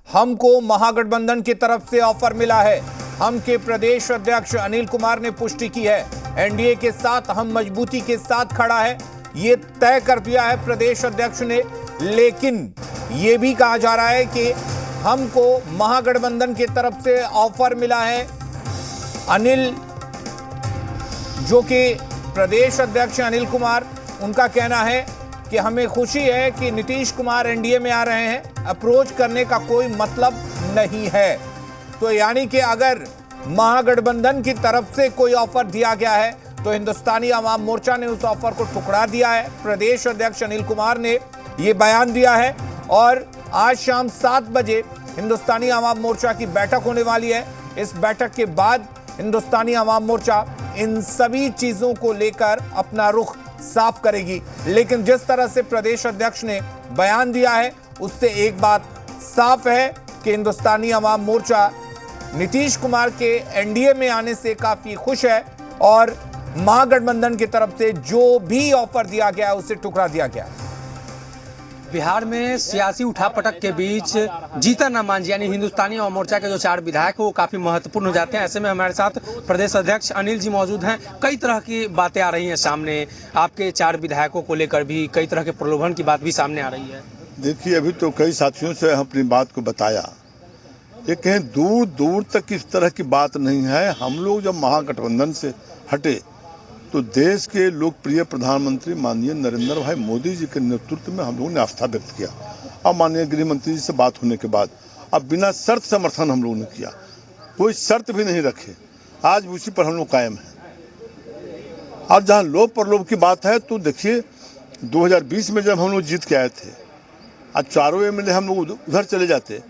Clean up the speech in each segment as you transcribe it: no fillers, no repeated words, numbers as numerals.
हमको महागठबंधन की तरफ से ऑफर मिला है। हम के प्रदेश अध्यक्ष अनिल कुमार ने पुष्टि की है। एनडीए के साथ हम मजबूती के साथ खड़ा है, ये तय कर दिया है प्रदेश अध्यक्ष ने। लेकिन ये भी कहा जा रहा है कि हमको महागठबंधन की तरफ से ऑफर मिला है। अनिल, जो कि प्रदेश अध्यक्ष अनिल कुमार, उनका कहना है कि हमें खुशी है कि नीतीश कुमार एनडीए में आ रहे हैं, अप्रोच करने का कोई मतलब नहीं है। तो यानी कि अगर महागठबंधन की तरफ से कोई ऑफर दिया गया है तो हिंदुस्तानी आवाम मोर्चा ने उस ऑफर को ठुकरा दिया है। प्रदेश अध्यक्ष अनिल कुमार ने यह बयान दिया है और आज शाम 7 बजे हिंदुस्तानी आवाम मोर्चा की बैठक होने वाली है। इस बैठक के बाद हिंदुस्तानी आवाम मोर्चा इन सभी चीजों को लेकर अपना रुख साफ करेगी। लेकिन जिस तरह से प्रदेश अध्यक्ष ने बयान दिया है उससे एक बात साफ है कि हिंदुस्तानी आवाम मोर्चा नीतीश कुमार के एनडीए में आने से काफी खुश है और महागठबंधन की तरफ से जो भी ऑफर दिया गया है उसे ठुकरा दिया गया। बिहार में सियासी उठापटक के बीच जीतन राम मांझी यानी हिंदुस्तानी आवाम मोर्चा के जो 4 विधायक वो काफी महत्वपूर्ण हो जाते हैं। ऐसे में हमारे साथ प्रदेश अध्यक्ष अनिल जी मौजूद हैं। कई तरह की बातें आ रही हैं सामने, आपके 4 विधायकों को लेकर भी कई तरह के प्रलोभन की बात भी सामने आ रही है। देखिए, अभी तो कई साथियों से अपनी बात को बताया, ये कहीं दूर दूर तक इस तरह की बात नहीं है। हम लोग जब महागठबंधन से हटे तो देश के लोकप्रिय प्रधानमंत्री माननीय नरेंद्र भाई मोदी जी के नेतृत्व में हम लोगों ने आस्था व्यक्त किया और माननीय गृह मंत्री जी से बात होने के बाद अब बिना शर्त समर्थन हम लोगों ने किया, कोई शर्त भी नहीं रखे। आज उसी पर हम लोग कायम हैं। और जहाँ लोभ प्रलोभ की बात है तो देखिए, 2020 में जब हम लोग जीत के आए थे, आज चारों एमएलए हम लोग उधर चले जाते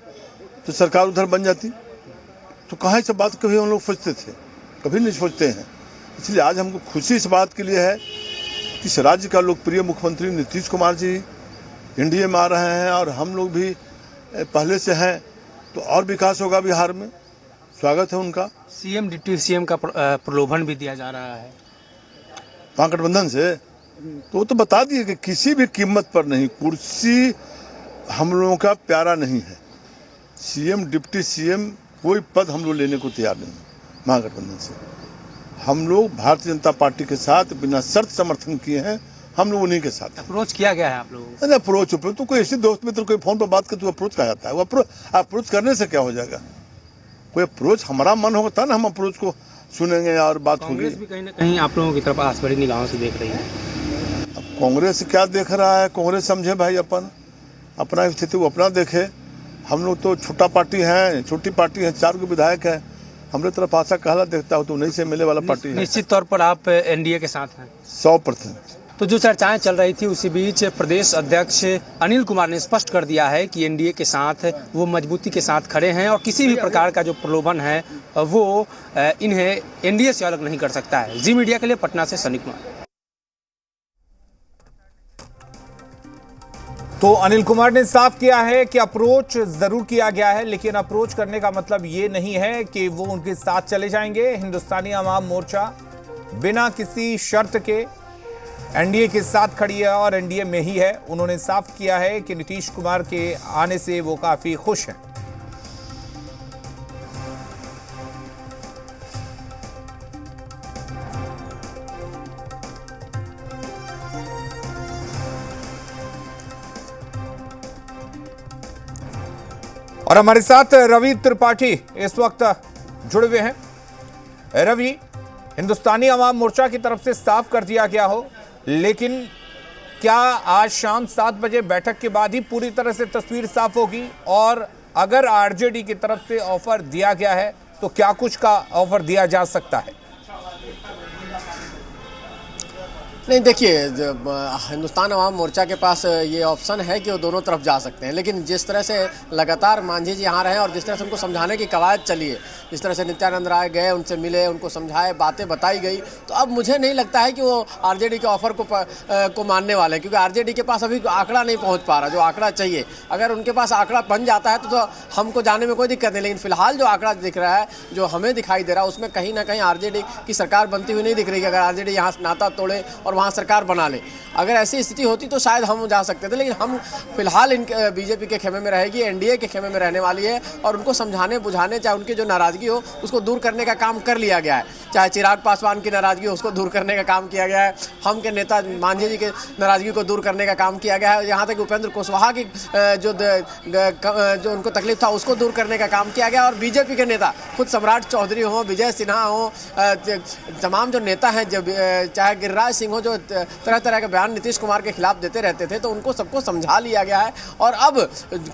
तो सरकार उधर बन जाती, तो कहाँ से बात कभी हम लोग सोचते थे? कभी नहीं सोचते हैं। इसलिए आज हमको खुशी इस बात के लिए है कि इस राज्य का लोकप्रिय मुख्यमंत्री नीतीश कुमार जी एनडीए में आ रहे हैं और हम लोग भी पहले से हैं, तो और विकास होगा बिहार में। स्वागत है उनका। सीएम डिप्टी सीएम का प्रलोभन भी दिया जा रहा है महागठबंधन से, तो वो तो बता दिए कि किसी भी कीमत पर नहीं, कुर्सी हम लोगों का प्यारा नहीं है। सीएम डिप्टी सीएम कोई पद हम लोग लेने को तैयार नहीं महागठबंधन से। हम लोग भारतीय जनता पार्टी के साथ बिना शर्त समर्थन किए हैं, हम लोग उन्हीं के साथ। अप्रोच किया गया है आप लोगों को? अरे अप्रोच तो कोई ऐसे दोस्त मित्र कोई फोन पर बात कर तो अप्रोच कहा जाता है? वो अप्रोच करने से क्या हो जाएगा? कोई अप्रोच हमारा मन होगा ना, हम अप्रोच को सुनेंगे और बात होगी। कांग्रेस भी कहीं ना कहीं आप लोगों की तरफ आस भरी निगाहों से देख रही है। अब कांग्रेस क्या देख रहा है? कांग्रेस समझे भाई अपना स्थिति वो अपना देखे। हम लोग तो छोटा पार्टी है, छोटी पार्टी है, 4 विधायक है। हमरे तरफ आशा कहला देखता हो तो नहीं से मिले वाला पार्टी है। निश्चित तौर पर आप एनडीए के साथ हैं 100%। तो जो चर्चाएं चल रही थी उसी बीच प्रदेश अध्यक्ष अनिल कुमार ने स्पष्ट कर दिया है कि एनडीए के साथ वो मजबूती के साथ खड़े हैं और किसी भी प्रकार का जो प्रलोभन है वो इन्हें एनडीए से अलग नहीं कर सकता है। जी मीडिया के लिए पटना से सनी कुमार। तो अनिल कुमार ने साफ किया है कि अप्रोच जरूर किया गया है, लेकिन अप्रोच करने का मतलब ये नहीं है कि वो उनके साथ चले जाएंगे। हिंदुस्तानी आवाम मोर्चा बिना किसी शर्त के एनडीए के साथ खड़ी है और एनडीए में ही है। उन्होंने साफ किया है कि नीतीश कुमार के आने से वो काफी खुश हैं। और हमारे साथ रवि त्रिपाठी इस वक्त जुड़े हुए हैं। रवि, हिंदुस्तानी आवाम मोर्चा की तरफ से साफ कर दिया गया हो, लेकिन क्या आज शाम 7 बजे बैठक के बाद ही पूरी तरह से तस्वीर साफ होगी? और अगर आरजेडी की तरफ से ऑफर दिया गया है तो क्या कुछ का ऑफर दिया जा सकता है? नहीं, देखिए, हिंदुस्तान आवाम मोर्चा के पास ये ऑप्शन है कि वो दोनों तरफ जा सकते हैं, लेकिन जिस तरह से लगातार मांझी जी यहाँ रहे और जिस तरह से उनको समझाने की कवायद चली है, जिस तरह से नित्यानंद राय गए, उनसे मिले, उनको समझाए, बातें बताई गई, तो अब मुझे नहीं लगता है कि वो आरजेडी के ऑफर को मानने वाले हैं, क्योंकि आरजेडी के पास अभी आंकड़ा नहीं पहुँच पा रहा जो आंकड़ा चाहिए। अगर उनके पास आंकड़ा बन जाता है तो हमको जाने में कोई दिक्कत नहीं, लेकिन फिलहाल जो आंकड़ा दिख रहा है, जो हमें दिखाई दे रहा है, उसमें कहीं ना कहीं आरजेडी की सरकार बनती हुई नहीं दिख रही है। अगर आरजेडी यहाँ नाता तोड़े और वहाँ सरकार बना ले। अगर ऐसी स्थिति होती तो शायद हम जा सकते थे, लेकिन हम फिलहाल इन बीजेपी के खेमे में रहेगी, एनडीए के खेमे में रहने वाली है और उनको समझाने बुझाने, चाहे उनकी जो नाराज़गी हो उसको दूर करने का काम कर लिया गया है। चाहे चिराग पासवान की नाराज़गी हो उसको दूर करने का काम किया गया है, हम के नेता मांझी जी के नाराज़गी को दूर करने का काम किया गया है, यहाँ तक उपेंद्र कुशवाहा की जो उनको तकलीफ था उसको दूर करने का काम किया गया। और बीजेपी के नेता खुद सम्राट चौधरी हो, विजय सिन्हा हो, तमाम जो नेता हैं, जब चाहे गिरिराज सिंह हो, जो तरह तरह के बयान नीतीश कुमार के खिलाफ देते रहते थे, तो उनको सबको समझा लिया गया है। और अब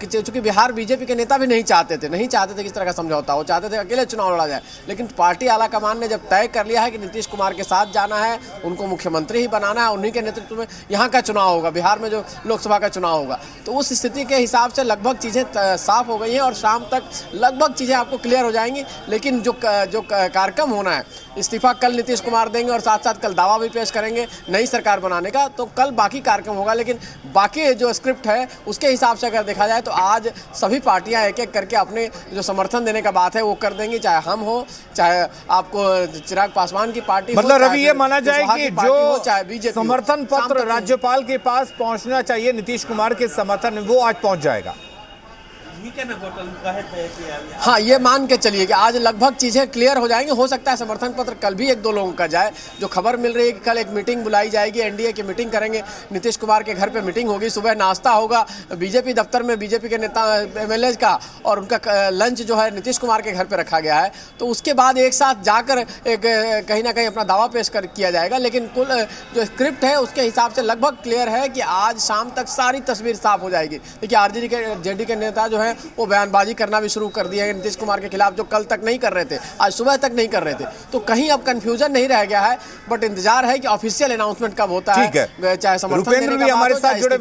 चूंकि बिहार बीजेपी के नेता भी नहीं चाहते थे किस तरह का समझौता हो, चाहते थे अकेले चुनाव लड़ा जाए, लेकिन पार्टी आलाकमान ने जब तय कर लिया है कि नीतीश कुमार के साथ जाना है, उनको मुख्यमंत्री ही बनाना है, उन्हीं के नेतृत्व में यहाँ का चुनाव होगा, बिहार में जो लोकसभा का चुनाव होगा, तो उस स्थिति के हिसाब से लगभग चीज़ें साफ हो गई हैं और शाम तक लगभग चीज़ें आपको क्लियर हो जाएंगी। लेकिन जो कार्यक्रम होना है, इस्तीफा कल नीतीश कुमार देंगे और साथ साथ कल दावा भी पेश करेंगे नई सरकार बनाने का, तो कल बाकी कार्यक्रम होगा। लेकिन बाकी जो स्क्रिप्ट है उसके हिसाब से अगर देखा जाए तो आज सभी पार्टियां एक एक करके अपने जो समर्थन देने का बात है वो कर देंगी, चाहे हम हो, चाहे आपको चिराग पासवान की पार्टी, मतलब रवि ये माना जाए कि जो समर्थन पत्र राज्यपाल के पास पहुंचना चाहिए नीतीश कुमार के समर्थन, वो आज पहुंच जाएगा। हाँ, ये मान के चलिए कि आज लगभग चीज़ें क्लियर हो जाएंगी। हो सकता है समर्थन पत्र कल भी 1-2 लोगों का जाए। जो खबर मिल रही है कि कल एक मीटिंग बुलाई जाएगी, एनडीए की मीटिंग करेंगे, नीतीश कुमार के घर पे मीटिंग होगी, सुबह नाश्ता होगा बीजेपी दफ्तर में, बीजेपी के नेता एमएलए का, और उनका लंच जो है नीतीश कुमार के घर पर रखा गया है। तो उसके बाद एक साथ जाकर एक कहीं ना कहीं अपना दावा पेश किया जाएगा। लेकिन कुल जो स्क्रिप्ट है उसके हिसाब से लगभग क्लियर है कि आज शाम तक सारी तस्वीर साफ हो जाएगी। देखिए आरजेडी के नेता जो है वो बयानबाजी करना भी शुरू कर दिया है नीतीश कुमार के खिलाफ, जो कल तक नहीं कर रहे थे, आज सुबह तक नहीं कर रहे थे। तो कहीं अब कंफ्यूजन नहीं रह गया है, बट इंतजार है कि ऑफिशियल अनाउंसमेंट कब होता है। चाहे समर्थन भी हमारे साथ जुड़े,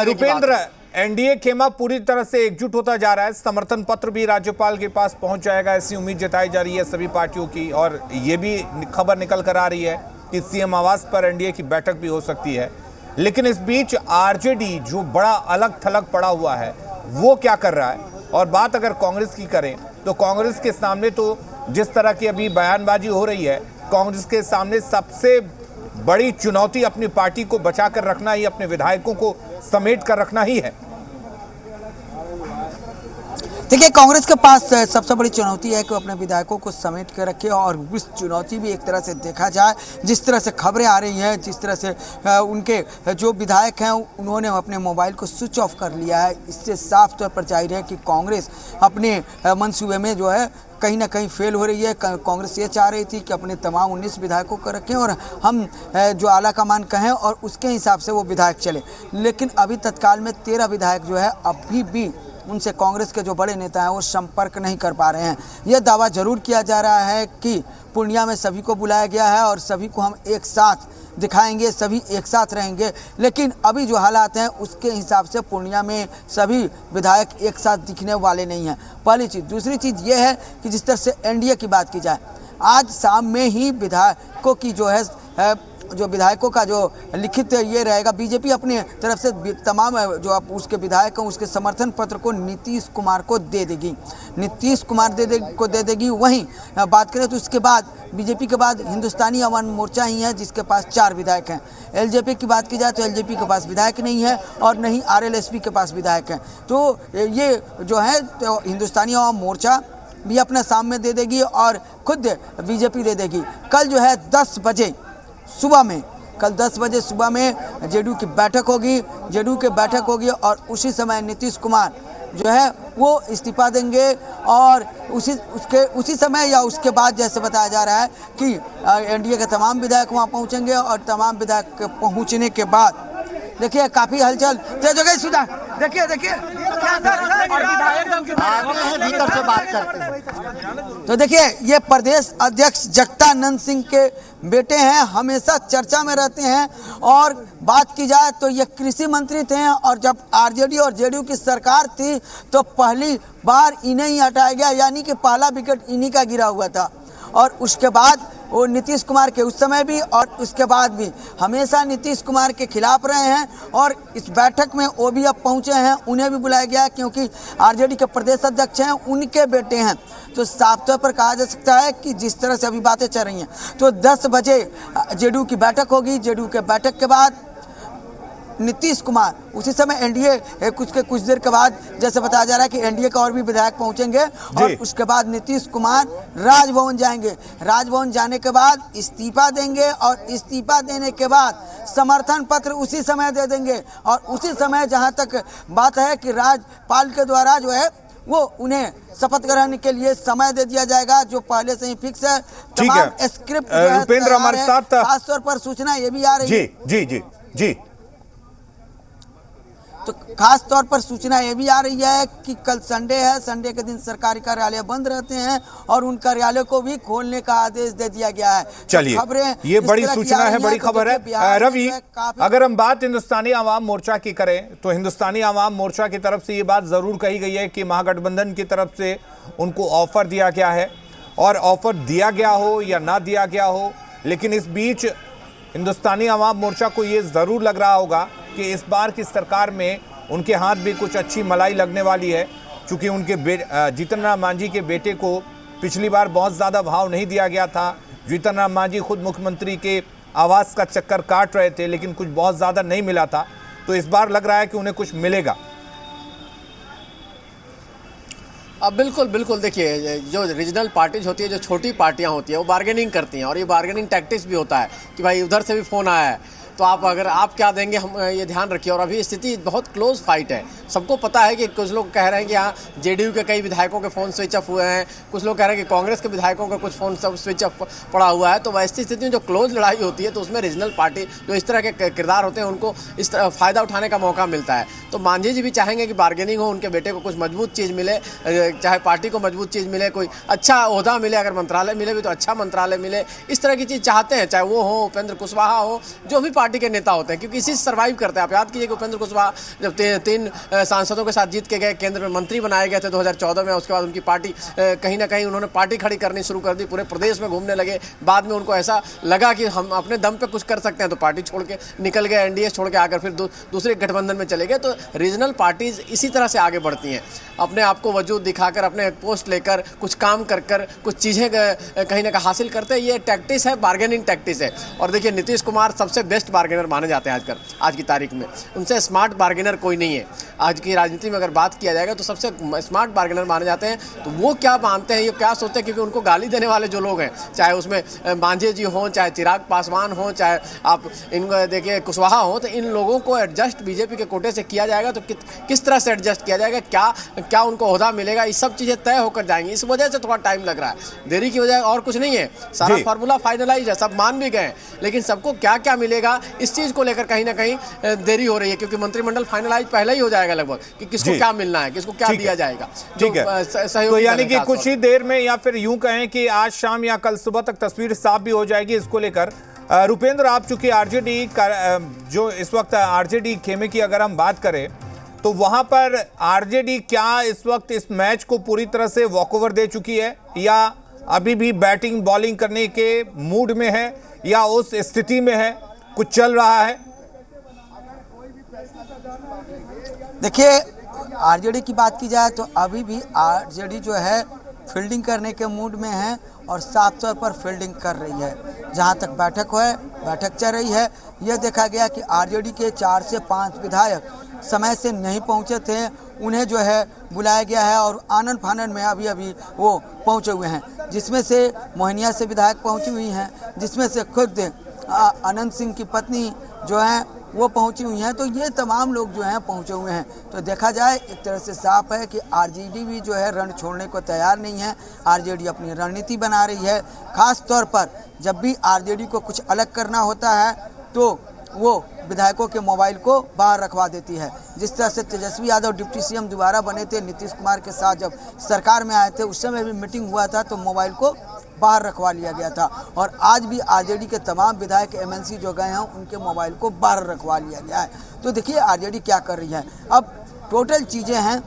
रुपेंद्र, एनडीए खेमा पूरी तरह से एकजुट होता जा रहा है, समर्थन पत्र भी राज्यपाल के पास पहुंच जाएगा, ऐसी उम्मीद जताई जा रही है सभी पार्टियों की। और ये भी खबर निकल कर आ रही है कि सीएम आवास पर एनडीए की बैठक भी हो सकती है। लेकिन इस बीच आरजेडी जो बड़ा अलग थलग पड़ा हुआ है वो क्या कर रहा है? और बात अगर कांग्रेस की करें तो कांग्रेस के सामने तो जिस तरह की अभी बयानबाजी हो रही है, कांग्रेस के सामने सबसे बड़ी चुनौती अपनी पार्टी को बचा कर रखना ही, अपने विधायकों को समेट कर रखना ही है। देखिए, कांग्रेस के पास सबसे बड़ी चुनौती है कि वो अपने विधायकों को समेट कर रखे, और उस चुनौती भी एक तरह से देखा जाए, जिस तरह से खबरें आ रही हैं, जिस तरह से उनके जो विधायक हैं उन्होंने अपने मोबाइल को स्विच ऑफ कर लिया है, इससे साफ तौर पर जाहिर है कि कांग्रेस अपने मंसूबे में जो है कहीं ना कहीं फेल हो रही है। कांग्रेस ये चाह रही थी कि अपने तमाम 19 विधायकों को रखें और हम जो आला कमान कहें और उसके हिसाब से वो विधायक चले, लेकिन अभी तत्काल में 13 विधायक जो है अभी भी उनसे कांग्रेस के जो बड़े नेता हैं वो संपर्क नहीं कर पा रहे हैं। यह दावा जरूर किया जा रहा है कि पूर्णिया में सभी को बुलाया गया है और सभी को हम एक साथ दिखाएंगे, सभी एक साथ रहेंगे, लेकिन अभी जो हालात हैं उसके हिसाब से पूर्णिया में सभी विधायक एक साथ दिखने वाले नहीं हैं। पहली चीज़। दूसरी चीज़ ये है कि जिस तरह से एनडीए की बात की जाए, आज शाम में ही विधायकों की जो विधायकों का जो लिखित ये रहेगा, बीजेपी अपनी तरफ से तमाम जो आप उसके विधायक हैं उसके समर्थन पत्र को नीतीश कुमार को दे देगी, नीतीश कुमार को दे देगी। वहीं बात करें तो उसके बाद बीजेपी के बाद हिंदुस्तानी अवाम मोर्चा ही है जिसके पास 4 विधायक हैं। एलजेपी की बात की जाए तो एलजेपी के पास विधायक नहीं है और नहीं आरएलएसपी के पास विधायक हैं। तो ये जो है तो हिंदुस्तानी अवाम मोर्चा भी अपना सामने दे देगी और खुद बीजेपी दे देगी। कल जो है 10 बजे सुबह में जेडीयू की बैठक होगी और उसी समय नीतीश कुमार जो है वो इस्तीफा देंगे और उसी समय या उसके बाद जैसे बताया जा रहा है कि एनडीए के तमाम विधायक वहाँ पहुँचेंगे और तमाम विधायक पहुँचने के बाद देखिए काफ़ी हलचल तेज हो गई। सुधा देखिए भीतर से बात करते हैं तो देखिए ये प्रदेश अध्यक्ष जगदानंद सिंह के बेटे हैं, हमेशा चर्चा में रहते हैं और बात की जाए तो ये कृषि मंत्री थे और जब आरजेडी और जेडीयू की सरकार थी तो पहली बार इन्हें ही हटाया गया, यानी कि पहला विकेट इन्हीं का गिरा हुआ था। और उसके बाद वो नीतीश कुमार के उस समय भी और उसके बाद भी हमेशा नीतीश कुमार के खिलाफ रहे हैं और इस बैठक में वो भी अब पहुंचे हैं, उन्हें भी बुलाया गया क्योंकि आरजेडी के प्रदेश अध्यक्ष हैं, उनके बेटे हैं। तो साफ तौर पर कहा जा सकता है कि जिस तरह से अभी बातें चल रही हैं तो 10 बजे जेडीयू की बैठक होगी। जेडीयू के बैठक के बाद नीतीश कुमार, उसी समय एनडीए कुछ देर के बाद जैसे बताया जा रहा है कि एनडीए का और भी विधायक पहुंचेंगे और उसके बाद नीतीश कुमार राजभवन जाएंगे। राजभवन जाने के बाद इस्तीफा देंगे और इस्तीफा देने के बाद समर्थन पत्र उसी समय दे देंगे और उसी समय जहां तक बात है कि राज्यपाल के द्वारा जो है वो उन्हें शपथ ग्रहण के लिए समय दे दिया जाएगा, जो पहले से ही फिक्स है। तमाम स्क्रिप्ट रुपेंद्र हमारे साथ, खासतौर पर सूचना ये भी आ रही है जी जी जी तो खास तौर पर सूचना ये भी आ रही है कि कल संडे है, संडे के दिन सरकारी कार्यालय बंद रहते हैं और उन कार्यालयों को भी खोलने का आदेश दे दिया गया है। चलिए, ये बड़ी सूचना है, बड़ी खबर है। रवि, अगर हम बात हिंदुस्तानी आवाम मोर्चा की करें तो हिंदुस्तानी आवाम मोर्चा की तरफ से ये बात जरूर कही गई है कि महागठबंधन की तरफ से उनको ऑफर दिया गया है, और ऑफर दिया गया हो या ना दिया गया हो, लेकिन इस बीच हिंदुस्तानी आवाम मोर्चा को ये जरूर लग रहा होगा कि इस बार की सरकार में उनके हाथ भी कुछ अच्छी मलाई लगने वाली है, क्योंकि उनके जीतन राम मांझी के बेटे को पिछली बार बहुत ज़्यादा भाव नहीं दिया गया था। जीतन राम मांझी खुद मुख्यमंत्री के आवास का चक्कर काट रहे थे, लेकिन कुछ बहुत ज़्यादा नहीं मिला था, तो इस बार लग रहा है कि उन्हें कुछ मिलेगा। अब बिल्कुल बिल्कुल देखिए, जो रीजनल पार्टीज होती है, जो छोटी पार्टियां होती है, वो बार्गेनिंग करती हैं और ये बार्गेनिंग टैक्टिक्स भी होता है कि भाई उधर से भी फ़ोन आया है तो आप क्या देंगे, हम ये ध्यान रखिए। और अभी स्थिति बहुत क्लोज फाइट है, सबको पता है कि कुछ लोग कह रहे हैं कि यहाँ जेडीयू के कई विधायकों के फ़ोन स्विच ऑफ हुए हैं, कुछ लोग कह रहे हैं कि कांग्रेस के विधायकों का कुछ फ़ोन सब स्विच ऑफ पड़ा हुआ है। तो वैसी स्थिति में जो क्लोज लड़ाई होती है तो उसमें रीजनल पार्टी जो इस तरह के किरदार होते हैं उनको इस तरह फ़ायदा उठाने का मौका मिलता है। तो मांझी जी भी चाहेंगे कि बार्गेनिंग हो, उनके बेटे को कुछ मजबूत चीज़ मिले, चाहे पार्टी को मजबूत चीज़ मिले, कोई अच्छा ओहदा मिले, अगर मंत्रालय मिले भी तो अच्छा मंत्रालय मिले, इस तरह की चीज़ चाहते हैं, चाहे वो हो उपेंद्र कुशवाहा हो, जो भी पार्टी के नेता होते हैं, क्योंकि इसी से सर्वाइव करते हैं। आप याद कीजिए कि उपेंद्र कुशवाहा जब तीन सांसदों के साथ जीत के गए, केंद्र में मंत्री बनाए गए थे 2014 में, उसके बाद उनकी पार्टी कहीं ना कहीं उन्होंने पार्टी खड़ी करनी शुरू कर दी, पूरे प्रदेश में घूमने लगे। बाद में उनको ऐसा लगा कि हम अपने दम पे कुछ कर सकते हैं तो पार्टी छोड़ के निकल गए, एनडीए छोड़ के आकर फिर दूसरे गठबंधन में चले गए। तो रीजनल पार्टीज इसी तरह से आगे बढ़ती हैं, अपने आप को वजूद दिखाकर, अपने पोस्ट लेकर, कुछ काम कर कर कुछ चीज़ें कहीं ना कहीं हासिल करते हैं। ये टैक्टिस है, बार्गेनिंग टैक्टिस है। और देखिए, नीतीश कुमार सबसे बेस्ट बार्गेनर माने जाते हैं आज की तारीख में, उनसे स्मार्ट बार्गेनर कोई नहीं है। आज की राजनीति में अगर बात किया जाएगा तो सबसे स्मार्ट बार्गेनर माने जाते हैं। तो वो क्या मानते हैं, ये क्या सोचते हैं, क्योंकि उनको गाली देने वाले जो लोग हैं, चाहे उसमें मांझी जी हों, चाहे चिराग पासवान हों, चाहे आप इनको देखिए कुशवाहा हो, तो इन लोगों को एडजस्ट बीजेपी के कोटे से किया जाएगा तो किस तरह से एडजस्ट किया जाएगा, क्या उनको ओहदा मिलेगा, ये सब चीज़ें तय होकर जाएंगी। इस वजह से थोड़ा टाइम लग रहा है, देरी की वजह और कुछ नहीं है। सारा फार्मूला फाइनलाइज है, सब मान भी गए, लेकिन सबको क्या क्या मिलेगा इस चीज़ को लेकर कहीं ना कहीं देरी हो रही है, क्योंकि मंत्रिमंडल फाइनलाइज पहले ही हो जाएगा लगभग कि किसको क्या मिलना है, किसको क्या दिया जाएगा। ठीक है, तो यानी कि कुछ ही देर में, या फिर यूं कहें कि आज शाम या कल सुबह तक तस्वीर साफ भी हो जाएगी इसको लेकर। रुपेंद्र, आप चूंकि आरजेडी जो इस वक्त आरजेडी खेमे की अगर हम बात करें तो वहां पर आरजेडी क्या इस वक्त इस मैच को पूरी तरह से वॉकओवर दे चुकी है, या अभी भी बैटिंग बॉलिंग करने के मूड में है, या उस स्थिति में है, कुछ चल रहा है? देखिए, आरजेडी की बात की जाए तो अभी भी आरजेडी जो है फील्डिंग करने के मूड में है और साफ तौर पर फील्डिंग कर रही है। जहां तक बैठक चल रही है, यह देखा गया कि आरजेडी के 4 से 5 विधायक समय से नहीं पहुंचे थे, उन्हें जो है बुलाया गया है और आनन फानन में अभी वो पहुंचे हुए हैं, जिसमें से मोहनिया से विधायक पहुंची हुई हैं, जिसमें से खुद अनंत सिंह की पत्नी जो है वो पहुंची हुई हैं। तो ये तमाम लोग जो हैं पहुंचे हुए हैं। तो देखा जाए एक तरह से साफ है कि आरजेडी भी जो है रण छोड़ने को तैयार नहीं है। आरजेडी अपनी रणनीति बना रही है। खास तौर पर जब भी आरजेडी को कुछ अलग करना होता है तो वो विधायकों के मोबाइल को बाहर रखवा देती है। जिस तरह से तेजस्वी यादव डिप्टी सीएम दोबारा बने थे, नीतीश कुमार के साथ जब सरकार में आए थे, उस समय भी मीटिंग हुआ था तो मोबाइल को बाहर रखवा लिया गया था। और आज भी आरजेडी के तमाम विधायक एमएनसी जो गए हैं उनके मोबाइल को बाहर रखवा लिया गया है। तो देखिए आरजेडी क्या कर रही है। अब टोटल चीज़ें हैं,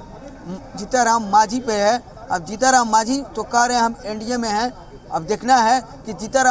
जीतनराम मांझी पे है। अब जीतनराम मांझी तो कह रहे हैं हम एनडीए में हैं। अब देखना है कि जीतनराम